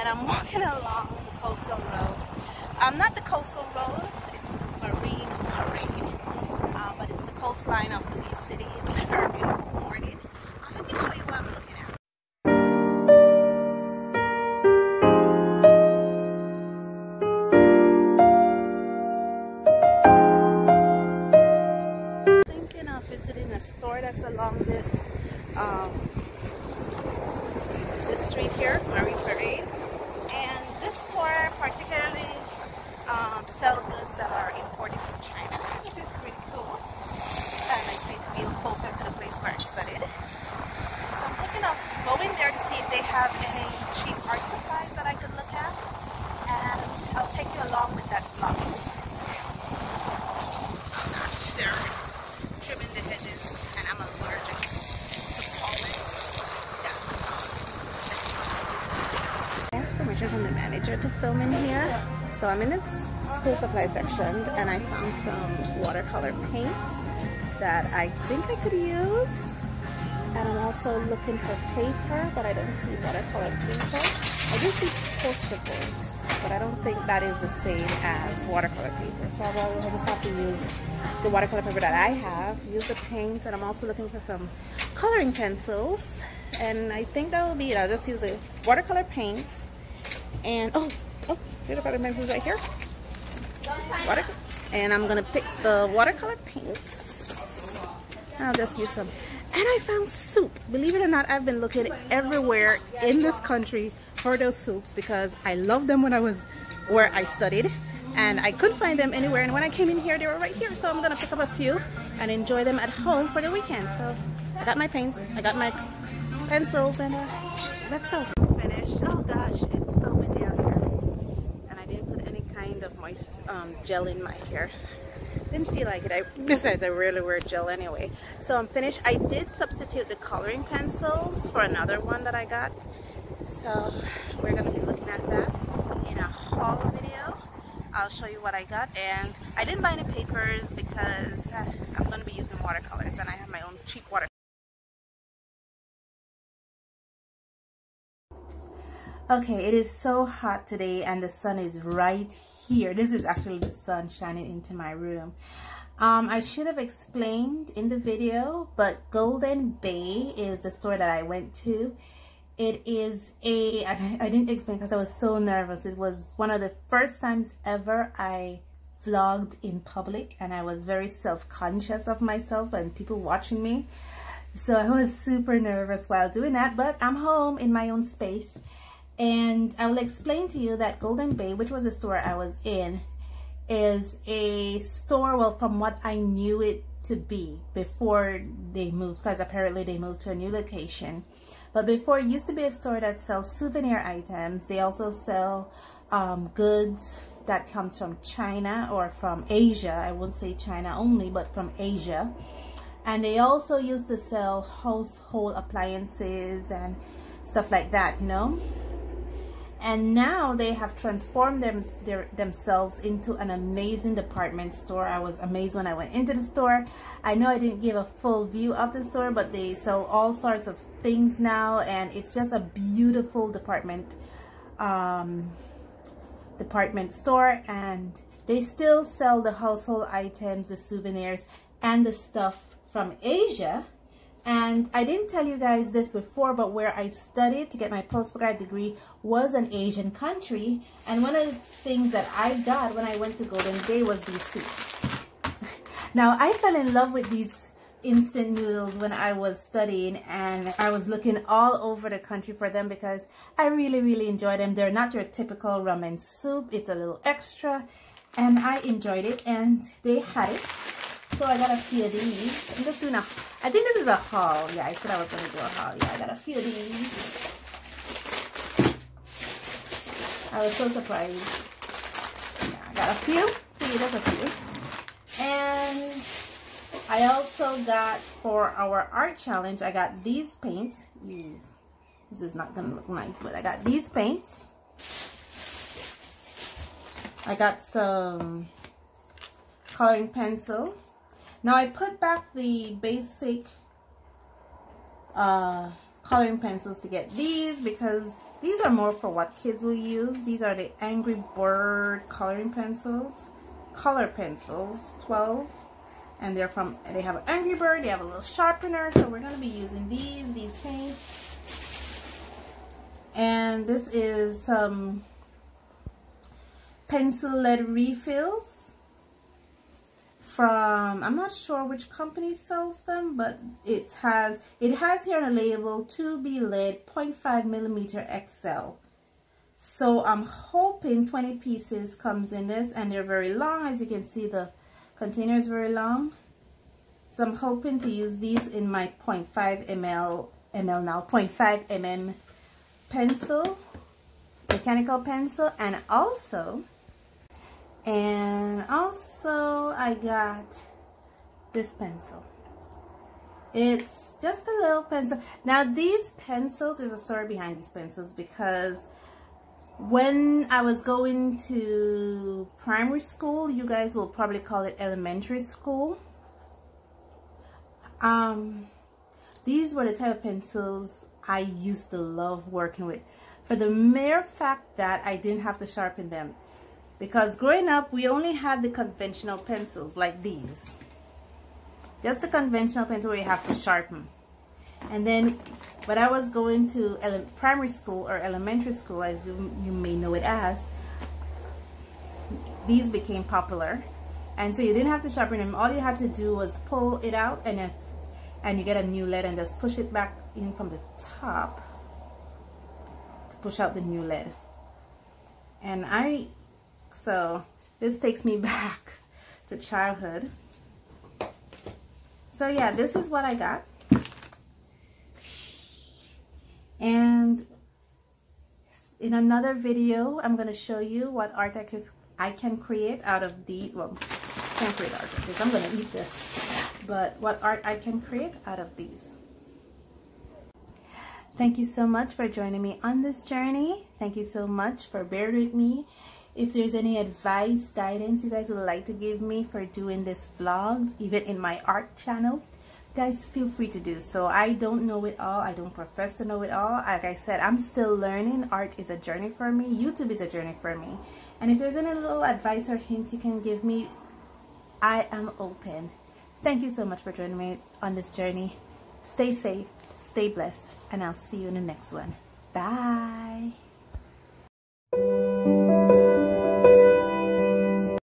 and I'm walking along the coastal road. Not the coastal road, it's the Marine Parade, but it's the coastline of Louis City. It's a very beautiful morning. Let me show you what I'm looking at. Thinking of visiting a store that's along this street here, Marine Parade, and this store particularly sell goods that are imported from China, which is really cool, and makes me feel closer to the place where I studied. So I'm thinking of going there to see if they have any cheap art supplies that I could look at, and I'll take you along with that vlog. Oh gosh, they're trimming the hedges, and I'm allergic to pollen. Asked permission from the manager to film in here. So I'm in this school supply section and I found some watercolor paints that I think I could use. And I'm also looking for paper, but I don't see watercolor paper. I do see poster boards, but I don't think that is the same as watercolor paper. So I'll just have to use the watercolor paper that I have, use the paints, and I'm also looking for some coloring pencils. And I think that will be it. I'll just use the watercolor paints and see the coloring pencils right here. And I'm gonna pick the watercolor paints. I'll just use some. And I found soup. Believe it or not, I've been looking everywhere in this country for those soups because I loved them when I was where I studied, and I couldn't find them anywhere. And when I came in here, they were right here. So I'm gonna pick up a few and enjoy them at home for the weekend. So I got my paints, I got my pencils, and let's go. Finished. Oh gosh, it's so windy out here, and I didn't put any kind of moist gel in my hair. Didn't feel like it. Besides, I rarely wear gel anyway. So I'm finished. I did substitute the coloring pencils for another one that I got. So we're gonna be looking at that in a haul video. I'll show you what I got, and I didn't buy any papers because I'm gonna be using watercolors, and I have my own cheap watercolors. Okay, it is so hot today and the sun is right here. This is actually the sun shining into my room. I should have explained in the video, but Golden Bay is the store that I went to. It is I didn't explain because I was so nervous. It was one of the first times ever I vlogged in public, and I was very self-conscious of myself and people watching me. So I was super nervous while doing that, but I'm home in my own space. And I will explain to you that Golden Bay, which was the store I was in, is a store, well, from what I knew it to be before they moved, because apparently they moved to a new location. But before, it used to be a store that sells souvenir items. They also sell goods that comes from China or from Asia. I wouldn't say China only, but from Asia. And they also used to sell household appliances and stuff like that, you know. And now they have transformed themselves into an amazing department store. I was amazed when I went into the store. I know I didn't give a full view of the store, but they sell all sorts of things now, and it's just a beautiful department store. And they still sell the household items, the souvenirs, and the stuff from Asia. And I didn't tell you guys this before, but where I studied to get my postgrad degree was an Asian country. And one of the things that I got when I went to Golden Bay was these soups. Now, I fell in love with these instant noodles when I was studying, and I was looking all over the country for them because I really enjoy them. They're not your typical ramen soup. It's a little extra, and I enjoyed it, and they had it. So I got a few of these. I'm just doing I think this is a haul. Yeah, I said I was going to do a haul. Yeah, I got a few of these. I was so surprised. Yeah, I got a few. See, there's a few. And I also got, for our art challenge, I got these paints. This is not going to look nice, but I got these paints. I got some coloring pencil. Now I put back the basic coloring pencils to get these, because these are more for what kids will use. These are the Angry Bird coloring pencils, color pencils, 12. And they have an Angry Bird, they have a little sharpener, so we're going to be using these paints. And this is some pencil lead refills from, I'm not sure which company sells them, but it has here on the label 2B lead 0.5 millimeter XL. So I'm hoping 20 pieces comes in this, and they're very long. As you can see, the container is very long. So I'm hoping to use these in my 0.5 mm pencil, mechanical pencil, and also I got this pencil. It's just a little pencil. Now these pencils, there's a story behind these pencils, because when I was going to primary school, you guys will probably call it elementary school, these were the type of pencils I used to love working with, for the mere fact that I didn't have to sharpen them. Because growing up, we only had the conventional pencils like these. Just the conventional pencil where you have to sharpen. And then when I was going to primary school or elementary school, as you may know it as, these became popular. And so you didn't have to sharpen them. All you had to do was pull it out, and you get a new lead, and just push it back in from the top to push out the new lead. And so this takes me back to childhood. So yeah, this is what I got. And in another video, I'm going to show you what art I can create out of these. Well, I can't create art because I'm going to eat this. But what art I can create out of these. Thank you so much for joining me on this journey. Thank you so much for bearing with me. If there's any advice, guidance you guys would like to give me for doing this vlog, even in my art channel, guys, feel free to do so. I don't know it all. I don't profess to know it all. Like I said, I'm still learning. Art is a journey for me. YouTube is a journey for me. And if there's any little advice or hints you can give me, I am open. Thank you so much for joining me on this journey. Stay safe, stay blessed, and I'll see you in the next one. Bye.